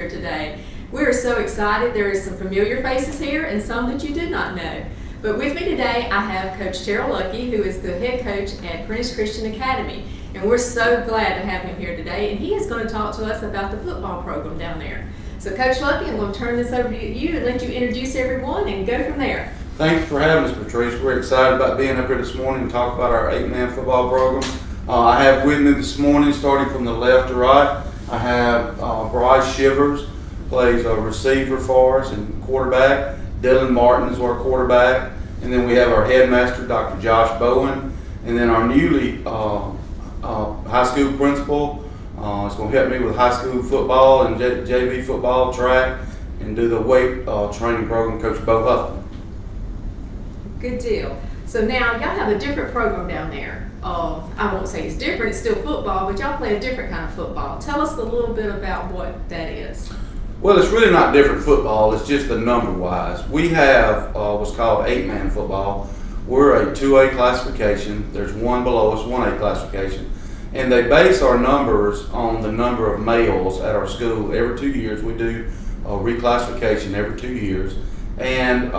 today. We are so excited. There is some familiar faces here and some that you did not know. But with me today, I have Coach Terrell Lucky, who is the head coach at Prentiss Christian Academy. And we're so glad to have him here today. And he is going to talk to us about the football program down there. So Coach Lucky, I'm going to turn this over to you and let you introduce everyone and go from there. Thanks for having us, Prentiss. We're excited about being up here this morning and talk about our 8-man football program. I have with me this morning, starting from the left to right, I have Bryce Shivers, plays a receiver for us and quarterback. Dylan Martin is our quarterback. And then we have our headmaster, Dr. Josh Bowen. And then our newly high school principal is going to help me with high school football and JV football, track, and do the weight training program, Coach Bo Huffman. Good deal. So now y'all have a different program down there. I won't say it's different, it's still football, but y'all play a different kind of football. Tell us a little bit about what that is. Well, it's really not different football, it's just the number-wise. We have what's called 8-man football. We're a 2A classification. There's one below us, 1A classification. And they base our numbers on the number of males at our school. Every 2 years, we do a reclassification every 2 years. And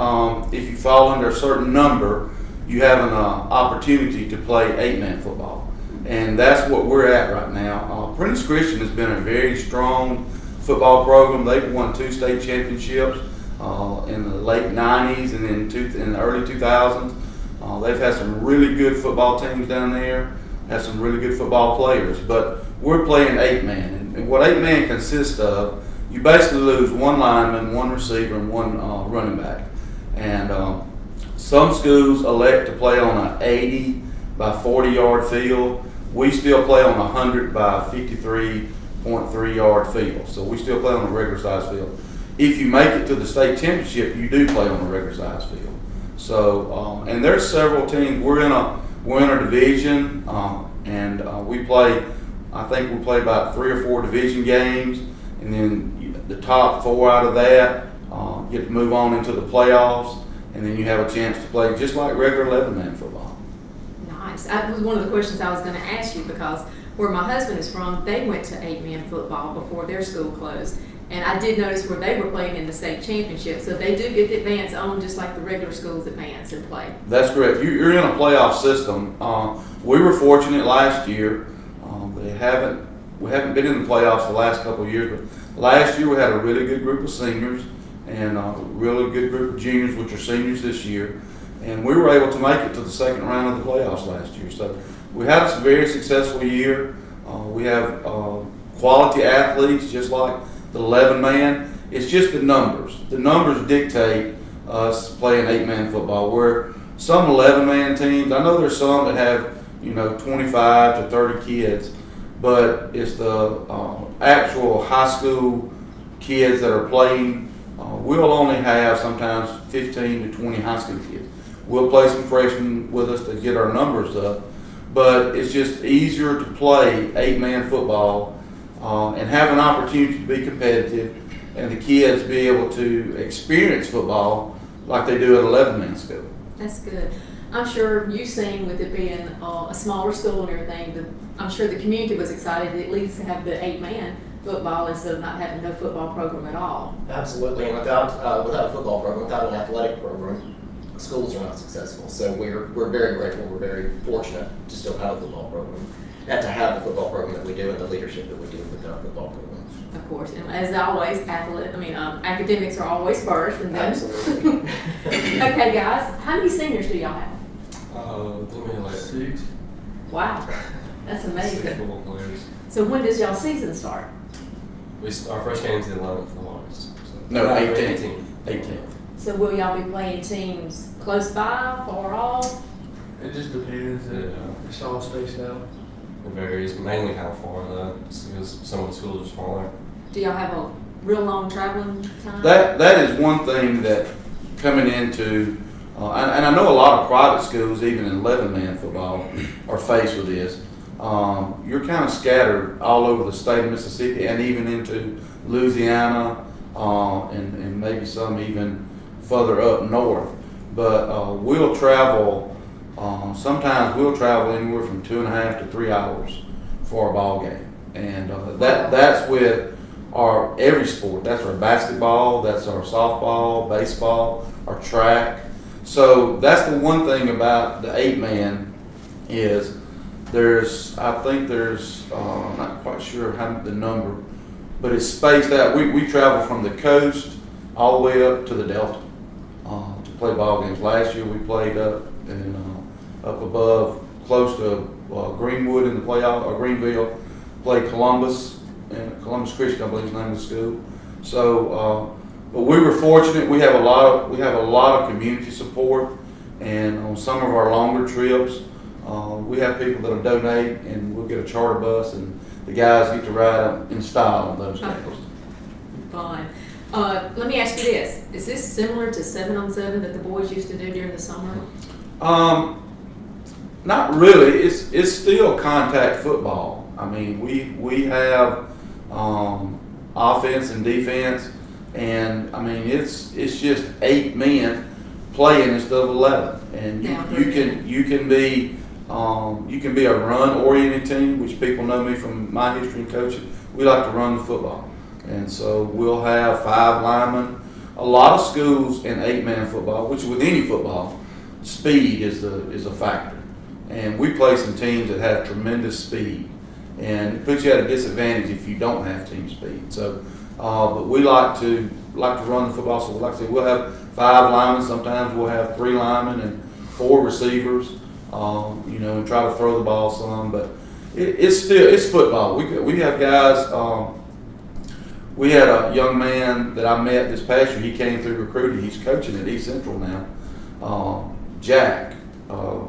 if you fall under a certain number, you have an opportunity to play 8-man football. And that's what we're at right now. Prentiss Christian has been a very strong football program. They've won 2 state championships in the late 90s and in the early 2000s. They've had some really good football teams down there, had some really good football players. But we're playing 8-man. And what 8-man consists of, you basically lose one lineman, one receiver, and one running back. And some schools elect to play on an 80 by 40 yard field. We still play on a 100 by 53.3 yard field. So we still play on a regular size field. If you make it to the state championship, you do play on a regular size field. So and there's several teams. We're in a division, and we play. I think we play about 3 or 4 division games, and then the top 4 out of that get to move on into the playoffs. And then you have a chance to play just like regular 11-man football. Nice. That was one of the questions I was going to ask you, because where my husband is from, they went to 8-man football before their school closed. And I did notice where they were playing in the state championship. So they do get the advance on just like the regular schools advance and play. That's correct. You're in a playoff system. We were fortunate last year. We haven't been in the playoffs the last couple of years, but last year we had a really good group of seniors and a really good group of juniors, which are seniors this year. And we were able to make it to the second round of the playoffs last year. So we had a very successful year. We have quality athletes, just like the 11-man. It's just the numbers. The numbers dictate us playing 8-man football. Where some 11-man teams, I know there's some that have 25 to 30 kids, but it's the actual high school kids that are playing. We'll only have sometimes 15 to 20 high school kids. We'll play some freshmen with us to get our numbers up, but it's just easier to play 8-man football and have an opportunity to be competitive, and the kids be able to experience football like they do at 11-man school. That's good. I'm sure you seen, with it being a smaller school and everything, I'm sure the community was excited to at least have the 8-man football instead of not having no football program at all. Absolutely, and without a football program, without an athletic program, schools are not successful. So we're very grateful. We're very fortunate to still have a football program and to have the football program that we do and the leadership that we do with our football program. Of course, and as always, academics are always first. And then Absolutely. Okay, guys, how many seniors do y'all have? Like 6. Wow, that's 6 amazing. football players. So when does y'all season start? Our first game's the 11th of August. So. No, 18th. 18th. So will y'all be playing teams close by, far off? It just depends. It's all spaced out. It varies, mainly how far though, because some of the schools are smaller. Do y'all have a real long traveling time? That is one thing that coming into, and I know a lot of private schools, even in 11-man football, are faced with this. You're kind of scattered all over the state of Mississippi and even into Louisiana and maybe some even further up north. But we'll travel, sometimes we'll travel anywhere from 2.5 to 3 hours for a ball game. And that's with our every sport. That's our basketball, that's our softball, baseball, our track. So that's the one thing about the 8-man is I think there's, I'm not quite sure how the number, but it's spaced out. We travel from the coast all the way up to the Delta to play ball games. Last year we played up above, close to Greenwood in the playoff, or Greenville, played Columbus, and Columbus Christian, I believe is the name of the school. So, but we were fortunate. We have a lot of community support, and on some of our longer trips, we have people that'll donate, and we'll get a charter bus, and the guys get to ride in style on those days. Fun. Let me ask you this: is this similar to 7-on-7 that the boys used to do during the summer? Not really. It's still contact football. I mean, we have offense and defense, and I mean it's just 8 men playing instead of 11, and you can be a run-oriented team, which people know me from my history in coaching. We like to run the football, and so we'll have 5 linemen. A lot of schools in 8-man football, which with any football, speed is a factor. And we play some teams that have tremendous speed, and it puts you at a disadvantage if you don't have team speed. So, but we like to run the football. So, like I said, we'll have 5 linemen. Sometimes we'll have 3 linemen and 4 receivers. And try to throw the ball some. But it's football. We have guys. We had a young man that I met this past year. He came through recruiting. He's coaching at East Central now. Jack.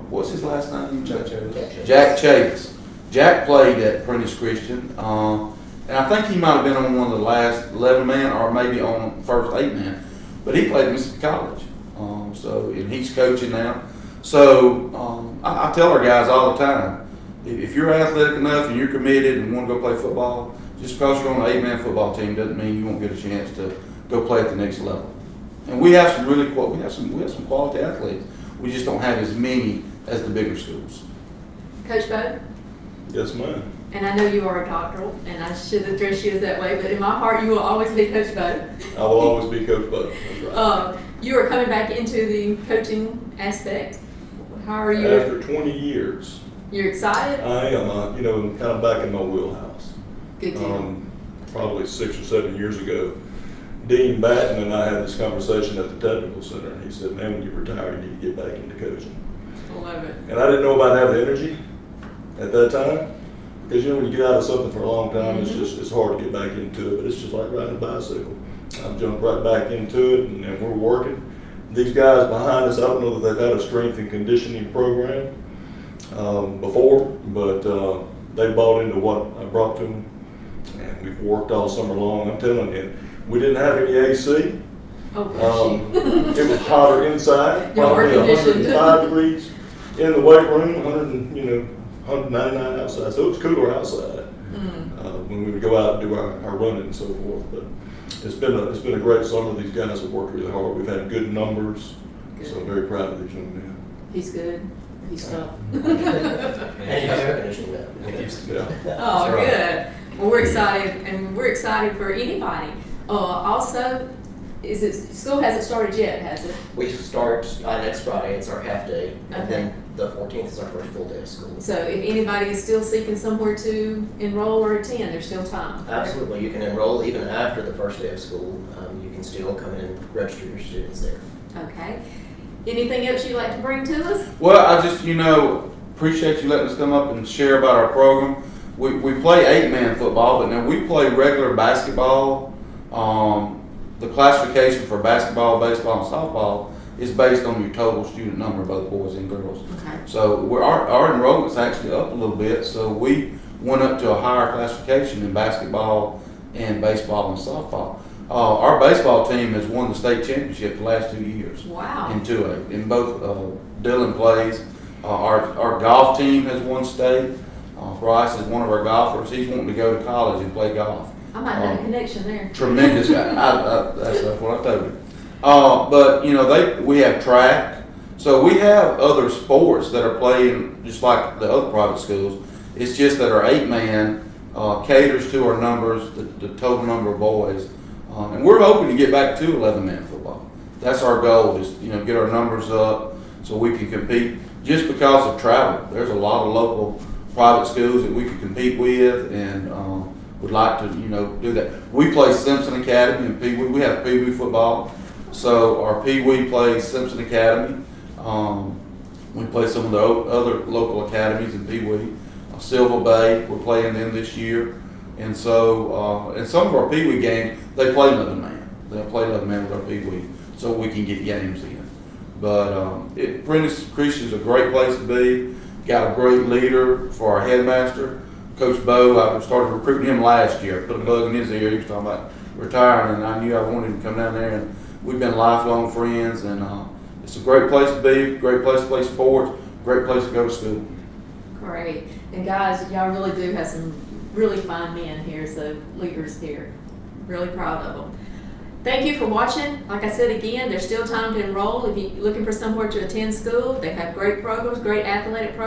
What's his last name? Jack Chavis. Jack played at Prentiss Christian, and I think he might have been on one of the last 11-man or maybe on first 8-man, but he played at Mississippi College. And he's coaching now. So I tell our guys all the time, if you're athletic enough and you're committed and want to go play football, just because you're on an 8-man football team doesn't mean you won't get a chance to go play at the next level. And we have some we have some quality athletes. We just don't have as many as the bigger schools. Coach Bo? Yes, ma'am. And I know you are a doctoral, and I should address you as that way, but in my heart, you will always be Coach Bo. I will always be Coach Bo. That's right. You are coming back into the coaching aspect. How are you? After 20 years. You're excited? I am. Kind of back in my wheelhouse. Good deal. Probably 6 or 7 years ago, Dean Batten and I had this conversation at the technical center, and he said, "Man, when you retire, you need to get back into coaching." I love it. And I didn't know if I'd have the energy at that time, because when you get out of something for a long time, it's hard to get back into it. But it's just like riding a bicycle. I've jumped right back into it, and we're working. These guys behind us, I don't know that they've had a strength and conditioning program before, but they bought into what I brought to them, and we've worked all summer long. I'm telling you, we didn't have any AC. Oh, it was hotter inside, probably 105 degrees in the weight room, 199 outside. So it was cooler outside when we would go out and do our running and so forth. But it's been a great summer. These guys have worked really hard. We've had good numbers, so I'm very proud of these young men. He's good. He's tough. And you have air conditioning now. Yeah. Oh, good. Well, we're excited, and we're excited for anybody. Also, school hasn't started yet, has it? We start next Friday. It's our half day, and Okay. then the 14th is our first full day of school. So if anybody is still seeking somewhere to enroll or attend, there's still time. Absolutely, you can enroll even after the first day of school. You can still come in and register your students there. Okay. Anything else you'd like to bring to us? Well, I just appreciate you letting us come up and share about our program. We play 8-man football, but now we play regular basketball. The classification for basketball, baseball, and softball is based on your total student number, both boys and girls. Okay. So our enrollment's actually up a little bit. So we went up to a higher classification in basketball and baseball and softball. Our baseball team has won the state championship the last 2 years. Wow. In 2A. In both Dylan plays. Our golf team has won state. Bryce is one of our golfers. He's wanting to go to college and play golf. I might have a connection there. Tremendous guy. That's what I told him. But we have track, so we have other sports that are playing just like the other private schools. It's just that our 8-man caters to our numbers, the total number of boys. And we're hoping to get back to 11-man football. That's our goal, is, get our numbers up so we can compete. Just because of travel, there's a lot of local private schools that we can compete with, and would like to, do that. We play Simpson Academy and Pee Wee. We have Pee Wee football, so our Pee Wee plays Simpson Academy. We play some of the other local academies in Pee Wee. Silver Bay, we're playing them this year, and so and some of our Pee Wee games they play 11-man. They'll play 11-man with our Pee Wee, so we can get games in. But Prentiss Christian's a great place to be. Got a great leader for our headmaster, Coach Bo. I started recruiting him last year. Put a bug in his ear. He was talking about retiring, and I knew I wanted him to come down there. And we've been lifelong friends, and it's a great place to be. Great place to play sports. Great place to go to school. Great. And guys, y'all really do have some really fine men here, so leaders here. Really proud of them. Thank you for watching. Like I said again, there's still time to enroll. If you're looking for somewhere to attend school, they have great programs, great athletic programs.